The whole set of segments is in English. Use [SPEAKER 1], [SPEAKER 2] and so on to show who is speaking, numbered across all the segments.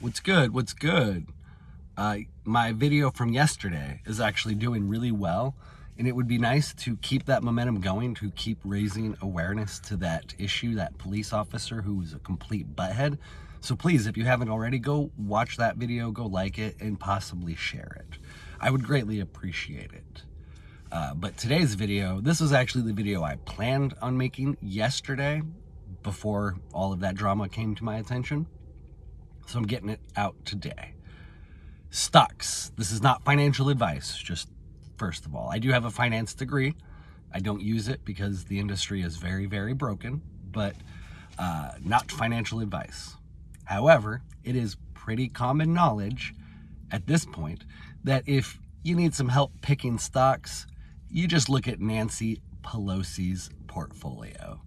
[SPEAKER 1] What's good? What's good? My video from yesterday is actually doing really well, and it would be nice to keep that momentum going, to keep raising awareness to that issue, that police officer who was a complete butthead. So please, if you haven't already, go watch that video, go like it, and possibly share it. I would greatly appreciate it. But today's video, this was actually the video I planned on making yesterday before all of that drama came to my attention. So I'm getting it out today. Stocks. This is not financial advice, just first of all. I do have a finance degree. I don't use it because the industry is very, very broken, but not financial advice. However, it is pretty common knowledge at this point that if you need some help picking stocks, you just look at Nancy Pelosi's portfolio.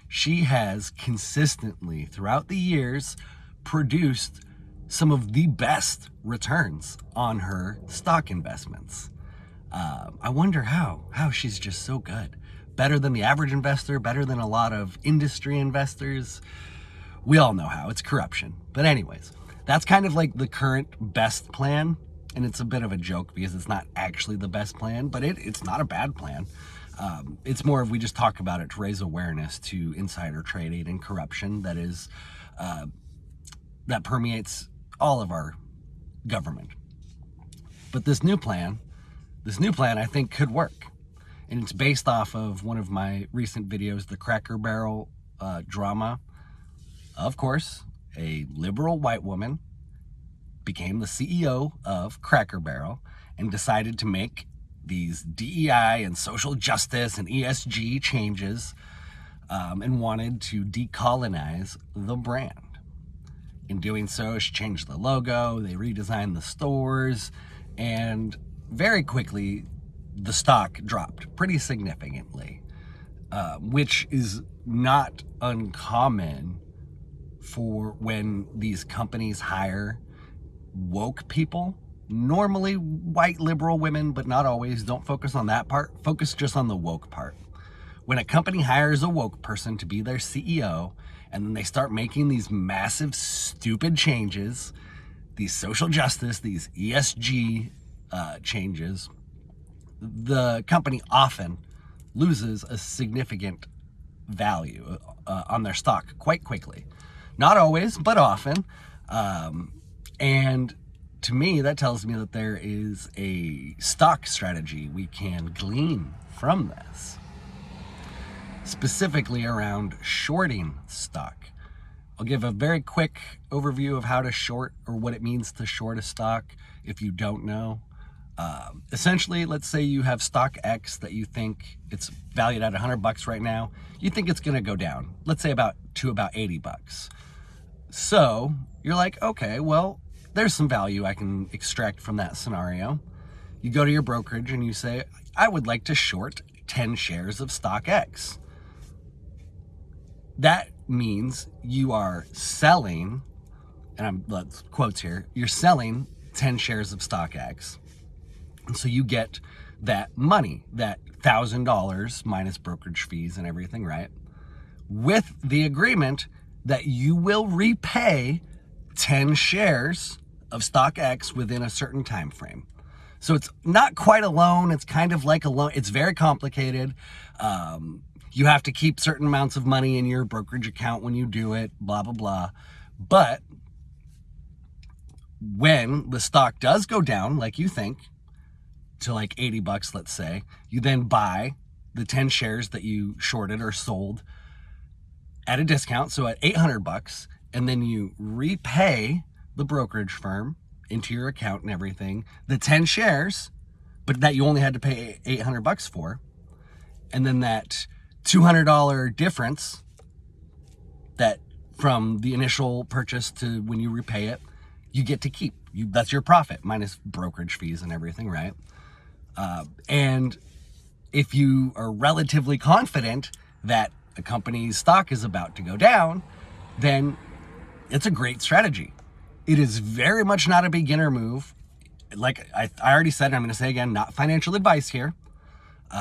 [SPEAKER 1] She has consistently, throughout the years, produced some of the best returns on her stock investments. I wonder how she's just so good. Better than the average investor, better than a lot of industry investors. We all know how, it's corruption. But anyways, that's kind of like the current best plan. And it's a bit of a joke because it's not actually the best plan, but it's not a bad plan. It's more of we just talk about it to raise awareness to insider trading and corruption that is that permeates all of our government. But this new plan I think could work. And it's based off of one of my recent videos, the Cracker Barrel drama. Of course, a liberal white woman became the CEO of Cracker Barrel and decided to make these DEI and social justice and ESG changes and wanted to decolonize the brand. In doing so, she changed the logo, they redesigned the stores, and very quickly the stock dropped pretty significantly, which is not uncommon for when these companies hire woke people. Normally white liberal women, but not always. Don't focus on that part. Focus just on the woke part. When a company hires a woke person to be their CEO, and then they start making these massive, stupid changes, these social justice, these ESG changes, the company often loses a significant value on their stock quite quickly. Not always, but often. And to me, that tells me that there is a stock strategy we can glean from this, specifically around shorting stock. I'll give a very quick overview of how to short, or what it means to short a stock if you don't know. Essentially, let's say you have stock X that you think it's valued at $100 right now. You think it's going to go down, let's say about $80. So you're like, okay, well, there's some value I can extract from that scenario. You go to your brokerage and you say, I would like to short 10 shares of stock X. That means you are selling, and let's quotes here, you're selling 10 shares of stock X. And so you get that money, that $1,000 minus brokerage fees and everything, right? With the agreement that you will repay 10 shares of stock X within a certain time frame. So it's not quite a loan. It's kind of like a loan. It's very complicated. You have to keep certain amounts of money in your brokerage account when you do it, blah, blah, blah. But when the stock does go down, like you think, to like $80, let's say, you then buy the 10 shares that you shorted or sold at a discount, so at $800, and then you repay the brokerage firm into your account and everything, the 10 shares, but that you only had to pay $800 for. And then that $200 difference that from the initial purchase to when you repay it, you get to keep. That's your profit minus brokerage fees and everything, right? And if you are relatively confident that a company's stock is about to go down, then it's a great strategy. It is very much not a beginner move. Like I already said, I'm going to say again, not financial advice here.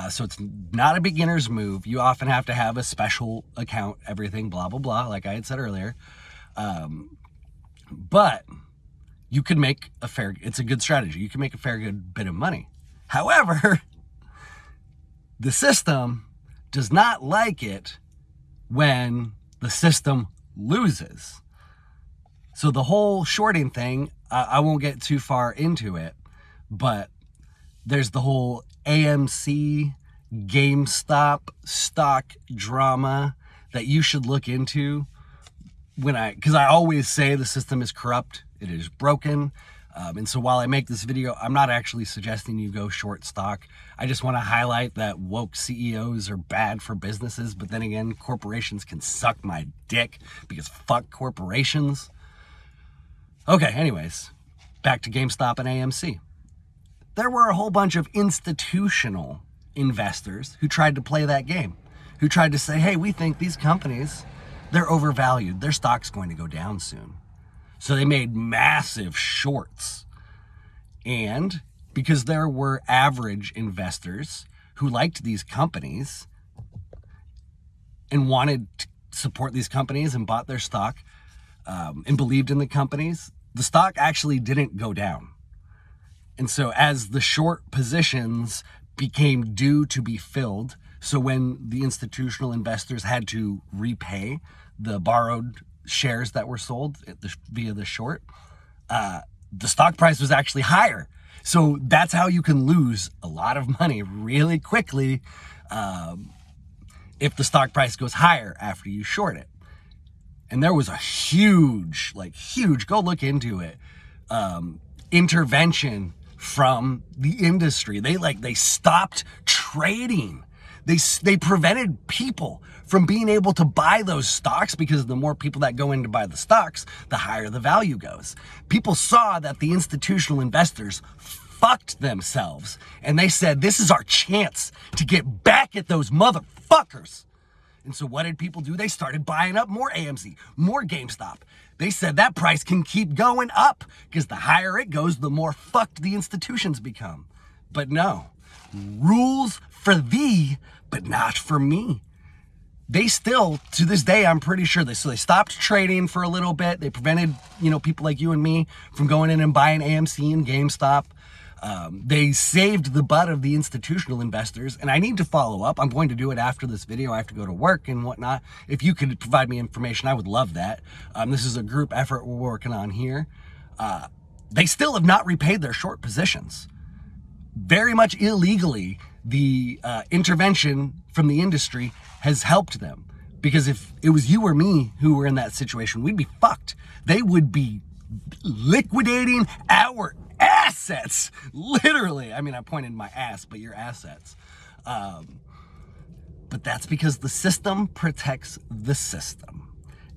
[SPEAKER 1] So it's not a beginner's move. You often have to have a special account, everything, blah, blah, blah, like I had said earlier. But you could make it's a good strategy. You can make a fair good bit of money. However, the system does not like it when the system loses. So the whole shorting thing, I won't get too far into it, but there's the whole AMC, GameStop stock drama that you should look into. Because I always say the system is corrupt, it is broken. And so while I make this video, I'm not actually suggesting you go short stock. I just want to highlight that woke CEOs are bad for businesses, but then again, corporations can suck my dick because fuck corporations. Okay, anyways, back to GameStop and AMC. There were a whole bunch of institutional investors who tried to play that game, who tried to say, hey, we think these companies, they're overvalued. Their stock's going to go down soon. So they made massive shorts. And because there were average investors who liked these companies and wanted to support these companies and bought their stock and believed in the companies, the stock actually didn't go down. And so as the short positions became due to be filled, so when the institutional investors had to repay the borrowed shares that were sold via the short, the stock price was actually higher. So that's how you can lose a lot of money really quickly if the stock price goes higher after you short it. And there was a huge, go look into it, intervention from the industry. They stopped trading. They prevented people from being able to buy those stocks because the more people that go in to buy the stocks, the higher the value goes. People saw that the institutional investors fucked themselves and they said, this is our chance to get back at those motherfuckers. And so what did people do? They started buying up more AMC, more GameStop. They said that price can keep going up because the higher it goes, the more fucked the institutions become. But no, rules for thee, but not for me. They still, to this day, I'm pretty sure they stopped trading for a little bit. They prevented, people like you and me from going in and buying AMC and GameStop. They saved the butt of the institutional investors, and I need to follow up. I'm going to do it after this video. I have to go to work and whatnot. If you could provide me information, I would love that. This is a group effort we're working on here. They still have not repaid their short positions. Very much illegally, the intervention from the industry has helped them. Because if it was you or me who were in that situation, we'd be fucked. They would be liquidating our assets, literally. I mean, I pointed my ass, but your assets. But that's because the system protects the system.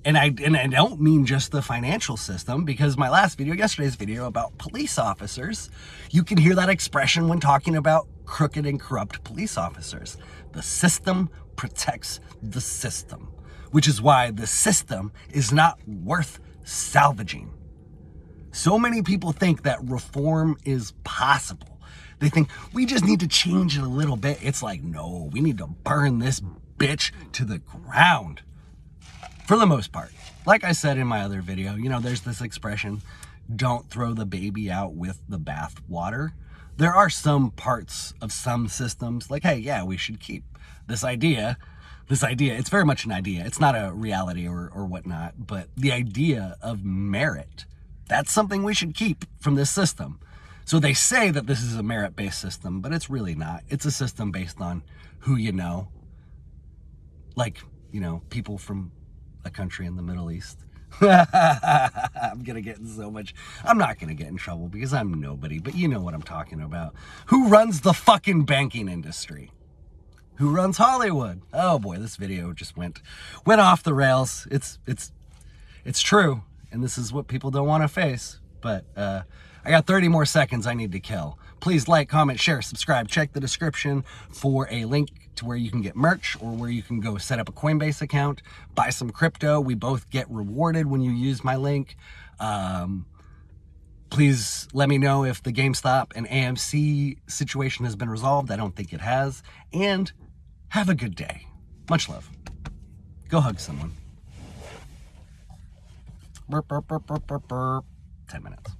[SPEAKER 1] And I don't mean just the financial system, because my last video, yesterday's video about police officers, you can hear that expression when talking about crooked and corrupt police officers. The system protects the system, which is why the system is not worth salvaging. So many people think that reform is possible. They think we just need to change it a little bit. It's like, no, we need to burn this bitch to the ground. For the most part. Like I said in my other video, there's this expression, don't throw the baby out with the bath water. There are some parts of some systems like, hey, yeah, we should keep this idea. It's very much an idea. It's not a reality or whatnot, but the idea of merit, that's something we should keep from this system. So they say that this is a merit-based system, but it's really not. It's a system based on who you know. Like, people from a country in the Middle East. I'm not gonna get in trouble because I'm nobody, but you know what I'm talking about. Who runs the fucking banking industry? Who runs Hollywood? Oh boy, this video just went off the rails. It's true, and this is what people don't want to face, but I got 30 more seconds I need to kill. Please like, comment, share, subscribe. Check the description for a link to where you can get merch or where you can go set up a Coinbase account, buy some crypto. We both get rewarded when you use my link. Please let me know if the GameStop and AMC situation has been resolved. I don't think it has. And have a good day. Much love. Go hug someone. Burp, burp, burp, burp, burp, burp. 10 minutes.